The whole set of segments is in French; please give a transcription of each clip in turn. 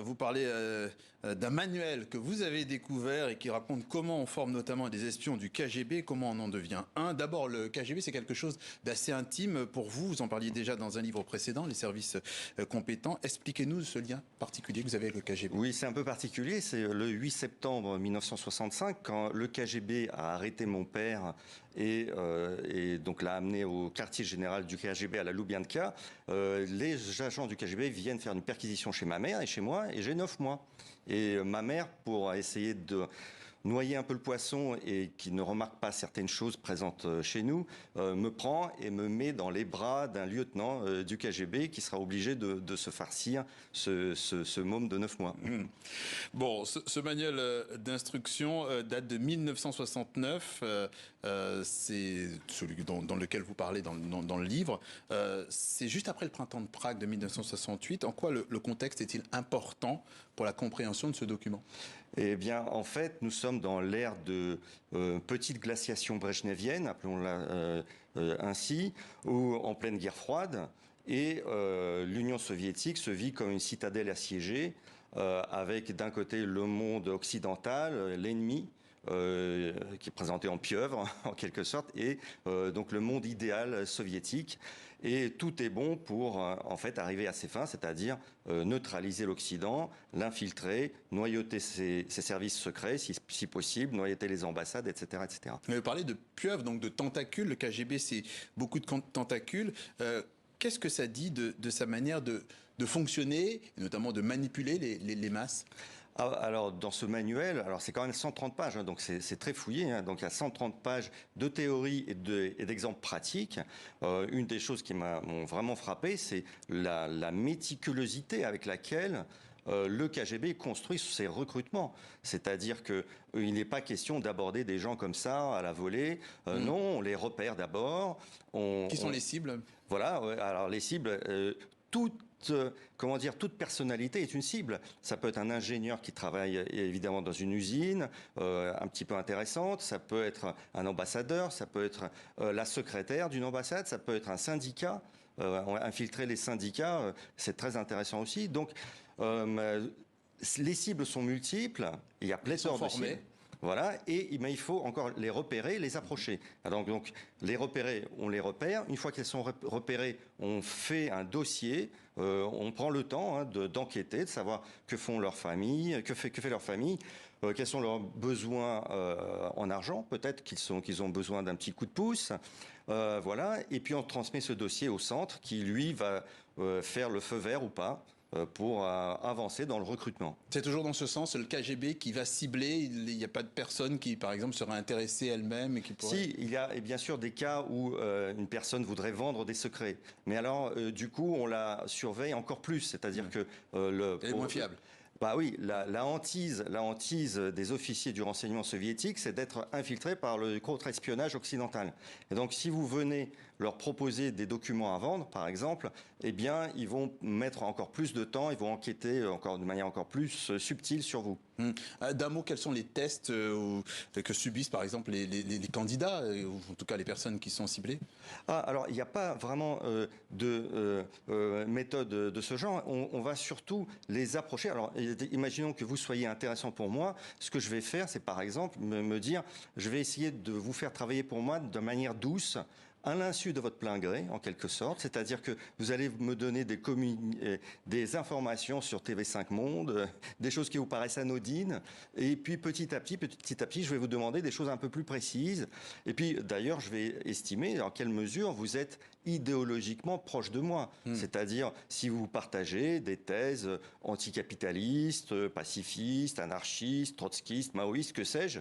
vous parlez d'un manuel que vous avez découvert et qui raconte comment on forme notamment des espions du KGB, comment on en devient un. D'abord, le KGB, c'est quelque chose d'assez intime pour vous. Vous en parliez déjà dans un livre précédent, Les services compétents. Expliquez-nous ce lien particulier que vous avez avec le KGB. Oui, c'est un peu particulier. C'est le 8 septembre 1965, quand le KGB a arrêté mon père et donc l'a amené au quartier général du KGB à la Loubianka. Les agents du KGB viennent faire une perquisition chez ma mère et chez moi, et j'ai 9 mois. Et ma mère, pour essayer de noyer un peu le poisson et qui ne remarque pas certaines choses présentes chez nous, me prend et me met dans les bras d'un lieutenant du KGB qui sera obligé de se farcir ce môme de 9 mois. Bon, ce manuel d'instruction date de 1969. C'est celui dans lequel vous parlez dans le livre. C'est juste après le printemps de Prague de 1968. En quoi le contexte est-il important pour la compréhension de ce document? Eh bien, en fait, nous sommes dans l'ère de petite glaciation brejnevienne, appelons-la ainsi, ou en pleine guerre froide, et l'Union soviétique se vit comme une citadelle assiégée, avec d'un côté le monde occidental, l'ennemi, qui est présenté en pieuvre en quelque sorte, et donc le monde idéal soviétique, et tout est bon pour en fait arriver à ses fins, c'est-à-dire neutraliser l'Occident, l'infiltrer, noyauter ses services secrets si possible, noyauter les ambassades, etc., etc. Vous parlez de pieuvre, donc de tentacules. Le KGB, c'est beaucoup de tentacules. Qu'est-ce que ça dit de sa manière de fonctionner, et notamment de manipuler les masses? Alors, dans ce manuel, alors c'est quand même 130 pages, hein, donc c'est très fouillé. Hein, donc, il y a 130 pages de théorie et d'exemples pratiques. Une des choses qui m'ont vraiment frappé, c'est la méticulosité avec laquelle le KGB construit ses recrutements. C'est-à-dire que il n'est pas question d'aborder des gens comme ça à la volée. Non, on les repère d'abord. Qui sont les cibles? Voilà. Alors les cibles, toute personnalité est une cible. Ça peut être un ingénieur qui travaille évidemment dans une usine, un petit peu intéressante. Ça peut être un ambassadeur, ça peut être la secrétaire d'une ambassade, ça peut être un syndicat. Infiltrer les syndicats, c'est très intéressant aussi. Donc, les cibles sont multiples. Il y a pléthore de cibles. Voilà, et il faut encore les repérer, les approcher. Donc les repérer, on les repère. Une fois qu'elles sont repérées, on fait un dossier, on prend le temps d'enquêter, de savoir que font leurs familles, que fait leur famille, quels sont leurs besoins en argent, peut-être qu'ils ont besoin d'un petit coup de pouce. Voilà, et puis on transmet ce dossier au centre qui, lui, va faire le feu vert ou pas pour avancer dans le recrutement. C'est toujours dans ce sens, le KGB qui va cibler, il n'y a pas de personne qui, par exemple, serait intéressée elle-même et qui pourrait... Si, il y a bien sûr des cas où une personne voudrait vendre des secrets. Mais alors, du coup, on la surveille encore plus. C'est-à-dire que... Elle est moins fiable. Bah oui, la hantise des officiers du renseignement soviétique, c'est d'être infiltré par le contre-espionnage occidental. Et donc, si vous venez leur proposer des documents à vendre, par exemple, eh bien, ils vont mettre encore plus de temps, ils vont enquêter de manière encore plus subtile sur vous. D'un mot, quels sont les tests que subissent, par exemple, les candidats, ou en tout cas les personnes qui sont ciblées? Alors, il n'y a pas vraiment de méthode de ce genre. On va surtout les approcher. Alors, imaginons que vous soyez intéressant pour moi. Ce que je vais faire, c'est par exemple me dire, je vais essayer de vous faire travailler pour moi de manière douce, à l'insu de votre plein gré, en quelque sorte. C'est-à-dire que vous allez me donner des informations sur TV5 Monde, des choses qui vous paraissent anodines. Et puis, petit à petit, je vais vous demander des choses un peu plus précises. Et puis, d'ailleurs, je vais estimer dans quelle mesure vous êtes idéologiquement proche de moi. C'est-à-dire, si vous partagez des thèses anticapitalistes, pacifistes, anarchistes, trotskistes, maoïstes, que sais-je.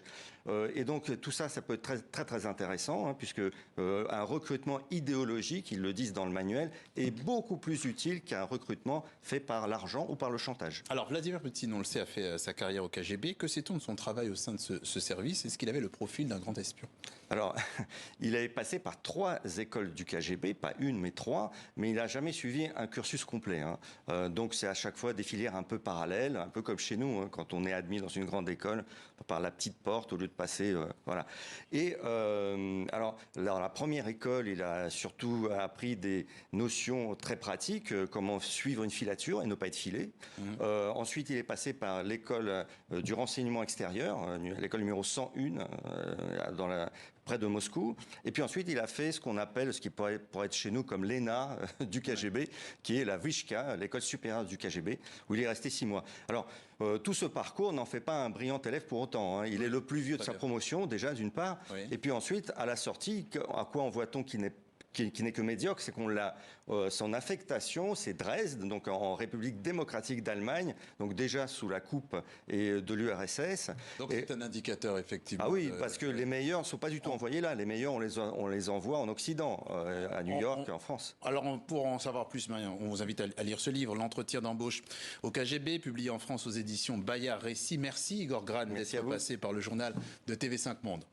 Et donc, tout ça, ça peut être très, très, très intéressant, puisque un recrutement idéologique, ils le disent dans le manuel, est beaucoup plus utile qu'un recrutement fait par l'argent ou par le chantage. Alors, Vladimir Poutine, on le sait, a fait sa carrière au KGB. Que sait-on de son travail au sein de ce service? Est-ce qu'il avait le profil d'un grand espion? Alors, il avait passé par 3 écoles du KGB, pas une, mais 3, mais il n'a jamais suivi un cursus complet. Donc, c'est à chaque fois des filières un peu parallèles, un peu comme chez nous, quand on est admis dans une grande école, par la petite porte, au lieu de passer... voilà. Et alors, la première école, l'école, il a surtout appris des notions très pratiques, comment suivre une filature et ne pas être filé. Ensuite, il est passé par l'école du renseignement extérieur, l'école numéro 101, près de Moscou. Et puis ensuite, il a fait ce qu'on appelle, ce qui pourrait être chez nous comme l'ENA du KGB, qui est la Vyshka, l'école supérieure du KGB, où il est resté 6 mois. Alors, tout ce parcours n'en fait pas un brillant élève pour autant. Il est le plus vieux de sa promotion, déjà, d'une part. Et puis ensuite, à la sortie, à quoi en voit-on qui n'est que médiocre, c'est qu'on l'a, son affectation, c'est Dresde, donc en République démocratique d'Allemagne, donc déjà sous la coupe et de l'URSS. Donc c'est un indicateur, effectivement. Ah oui, parce que les meilleurs ne sont pas du tout envoyés là. Les meilleurs, on les envoie en Occident, à New York, en France. Alors, pour en savoir plus, Marion, on vous invite à lire ce livre, L'entretien d'embauche au KGB, publié en France aux éditions Bayard Récit. Merci Igor Grane d'être passé par le journal de TV5 Monde.